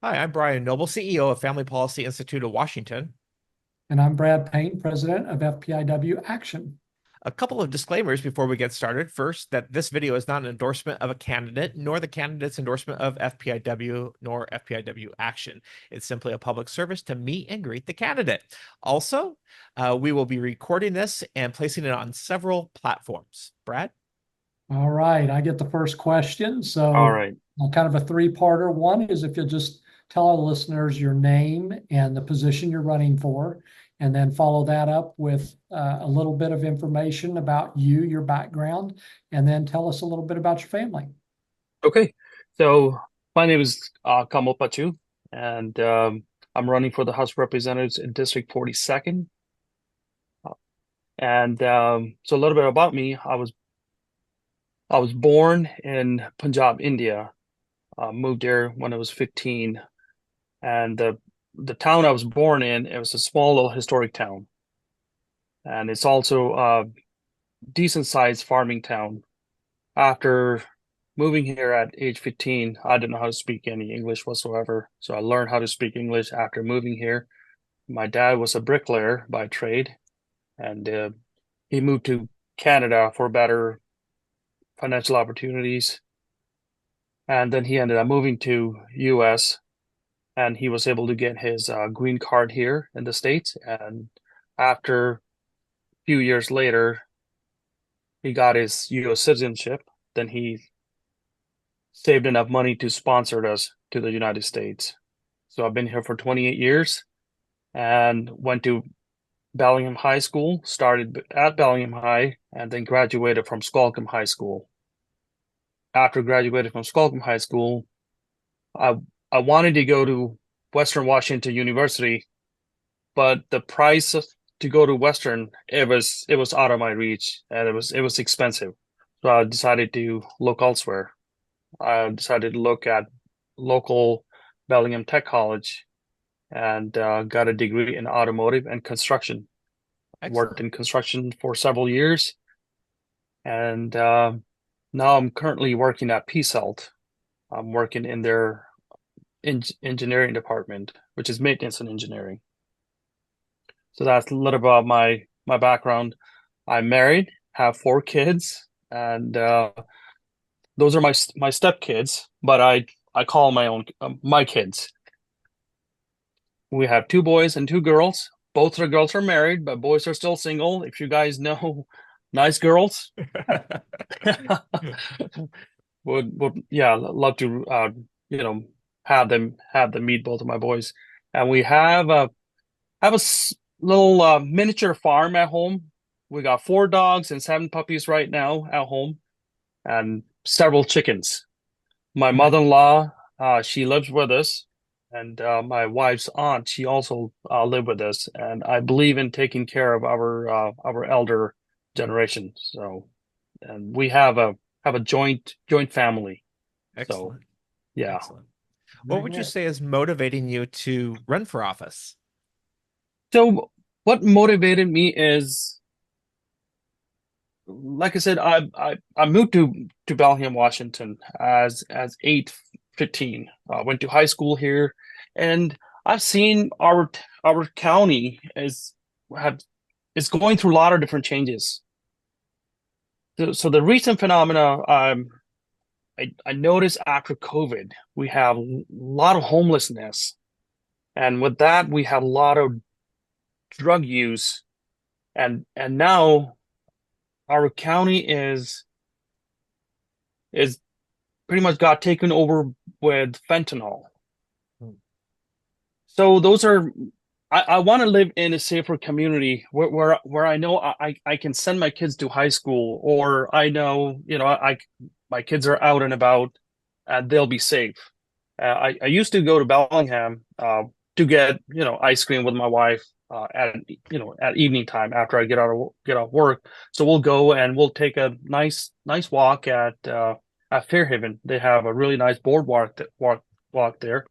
Hi, I'm Brian Noble, CEO of Family Policy Institute of Washington. And I'm Brad Payne, president of FPIW Action. A couple of disclaimers before we get started. First, that this video is not an endorsement of a candidate, nor the candidate's endorsement of FPIW, nor FPIW Action. It's simply a public service to meet and greet the candidate. Also, we will be recording this and placing it on several platforms. Brad? All right, I get the first question. All So, right. kind of a three-parter. One is if you'll just tell our listeners your name and the position you're running for, and then follow that up with a little bit of information about you, your background, and then tell us a little bit about your family. Okay. So my name is Kamal Bhachu, and I'm running for the House of Representatives in District 42nd. And so a little bit about me. I was born in Punjab, India. Moved there when I was 15, and the town I was born in, it was a small little historic town, and it's also a decent sized farming town. After moving here at age 15, I didn't know how to speak any English whatsoever. So I learned how to speak English after moving here. My dad was a bricklayer by trade, and he moved to Canada for better financial opportunities. And then he ended up moving to US, and he was able to get his green card here in the States. And after a few years later, he got his US citizenship. Then he saved enough money to sponsor us to the United States. So I've been here for 28 years and went to Bellingham High School, started at Bellingham High, and then graduated from Squalicum High School. After graduating from Squalicum High School, I I wanted to go to Western Washington University, but the price to go to Western, it was out of my reach and it was expensive. So I decided to look elsewhere. I decided to look at local Bellingham Tech College and got a degree in automotive and construction. Worked Excellent. in construction for several years, and now I'm currently working at PSELT. I'm working in their engineering department, which is maintenance and engineering. So that's a little about my background. I'm married, have four kids, and those are my step kids, but I call my own my kids. We have two boys and two girls. Both the girls are married, but boys are still single. If you guys know nice girls, would yeah, love to you know have them meet both of my boys. And we have a little miniature farm at home. We got four dogs and seven puppies right now at home, and several chickens. My mother-in-law, she lives with us, and my wife's aunt, she also live with us. And I believe in taking care of our elder generation. So, and we have a joint family. So, Excellent. yeah. Excellent. What Very would you good. say is motivating you to run for office? So, what motivated me is, like I said, I moved to Bellingham, Washington as 8 15. Went to high school here, and I've seen our county have is going through a lot of different changes. So the recent phenomena I noticed after COVID, we have a lot of homelessness, and with that we have a lot of drug use, and now our county is pretty much got taken over with fentanyl. Hmm. So those are I want to live in a safer community where I know I can send my kids to high school, or I know, I my kids are out and about and they'll be safe. I used to go to Bellingham to get, ice cream with my wife at evening time after I get off work. So we'll go and we'll take a nice walk at Fairhaven. They have a really nice boardwalk walk there.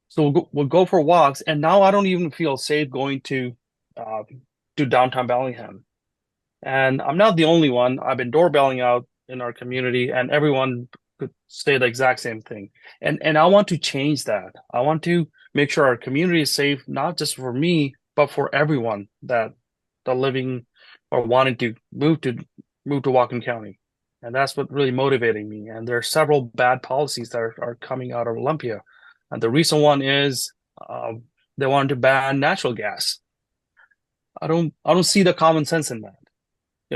So we'll go for walks, and now I don't even feel safe going uh, to downtown Bellingham. And I'm not the only one. I've been doorbelling out in our community, and everyone could say the exact same thing. And I want to change that. I want to make sure our community is safe, not just for me, but for everyone that living or wanting to move to Whatcom County. And that's what really motivating me. And there are several bad policies that are coming out of Olympia. And the recent one is they wanted to ban natural gas. I don't see the common sense in that.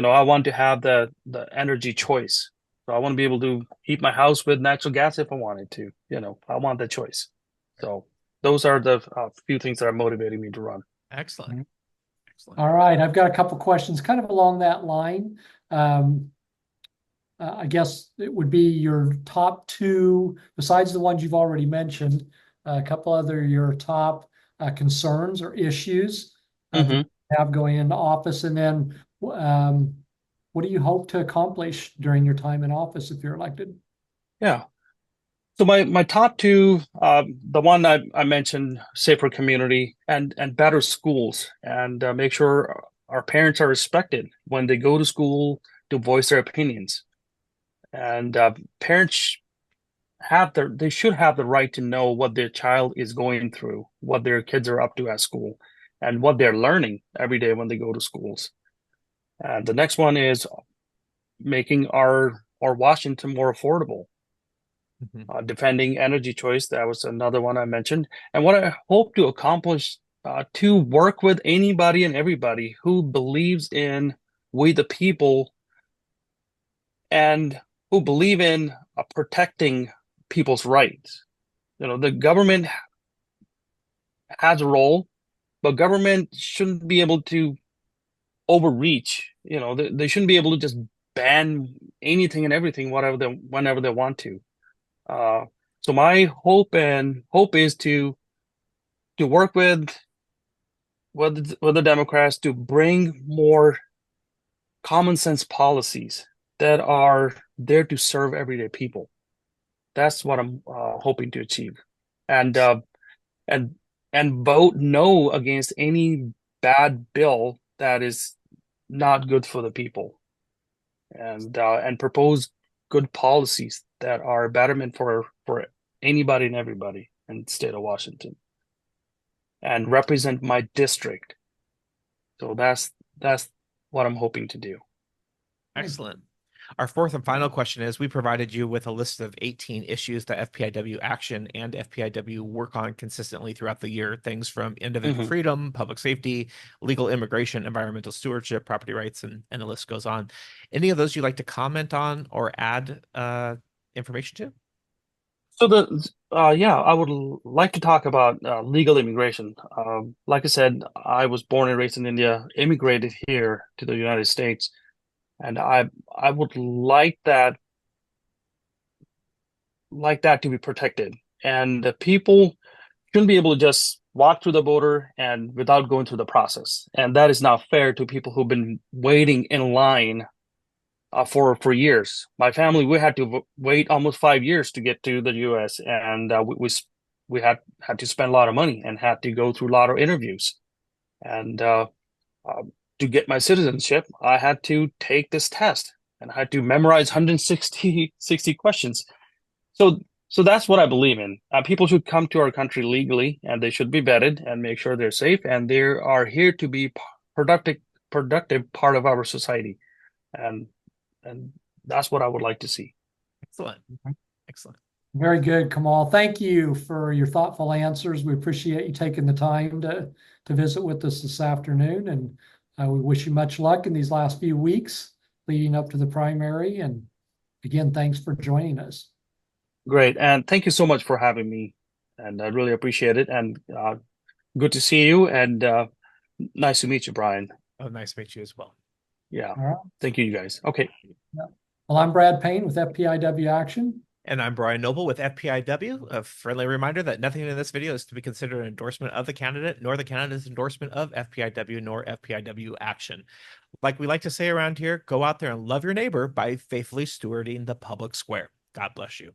I want to have the energy choice. So I want to be able to heat my house with natural gas if I wanted to. I want the choice. So those are the few things that are motivating me to run. Excellent. Excellent. All right, I've got a couple questions kind of along that line. I guess it would be your top two, besides the ones you've already mentioned, a couple other your top concerns or issues that you have going into office, and then what do you hope to accomplish during your time in office if you're elected? Yeah. So my top two, the one I mentioned, safer community and better schools, and make sure our parents are respected when they go to school to voice their opinions. And parents they should have the right to know what their child is going through, what their kids are up to at school, and what they're learning every day when they go to schools. And the next one is making our Washington more affordable. Defending energy choice, that was another one I mentioned. And what I hope to accomplish to work with anybody and everybody who believes in we the people and who believe in protecting people's rights. The government has a role, but government shouldn't be able to overreach. They shouldn't be able to just ban anything and everything, whenever they want to. So my hope is to work with the Democrats to bring more common sense policies that are there to serve everyday people. That's what I'm hoping to achieve, and vote no against any bad bill that is not good for the people, and propose good policies that are a betterment for anybody and everybody in the state of Washington, and represent my district. So that's what I'm hoping to do. Excellent. Our fourth and final question is, we provided you with a list of 18 issues that FPIW Action and FPIW work on consistently throughout the year. Things from individual freedom, public safety, legal immigration, environmental stewardship, property rights, and the list goes on. Any of those you'd like to comment on or add information to? So I would like to talk about legal immigration. Like I said, I was born and raised in India, immigrated here to the United States. And I would like that to be protected. And the people shouldn't be able to just walk through the border and without going through the process. And that is not fair to people who've been waiting in line for years. My family, we had to wait almost 5 years to get to the U.S. And we had to spend a lot of money and had to go through a lot of interviews. And to get my citizenship, I had to take this test and I had to memorize 160 questions. So that's what I believe in. People should come to our country legally, and they should be vetted and make sure they're safe, and they are here to be productive part of our society. And that's what I would like to see. Excellent. Excellent. Very good, Kamal. Thank you for your thoughtful answers. We appreciate you taking the time to visit with us this afternoon, and we wish you much luck in these last few weeks leading up to the primary. And again, thanks for joining us. Great. And thank you so much for having me. And I really appreciate it. And good to see you. And nice to meet you, Brian. Oh, nice to meet you as well. Yeah. All right. Thank you, guys. Okay. Yeah. Well, I'm Brad Payne with FPIW Action. And I'm Brian Noble with FPIW. A friendly reminder that nothing in this video is to be considered an endorsement of the candidate, nor the candidate's endorsement of FPIW, nor FPIW Action. Like we like to say around here, go out there and love your neighbor by faithfully stewarding the public square. God bless you.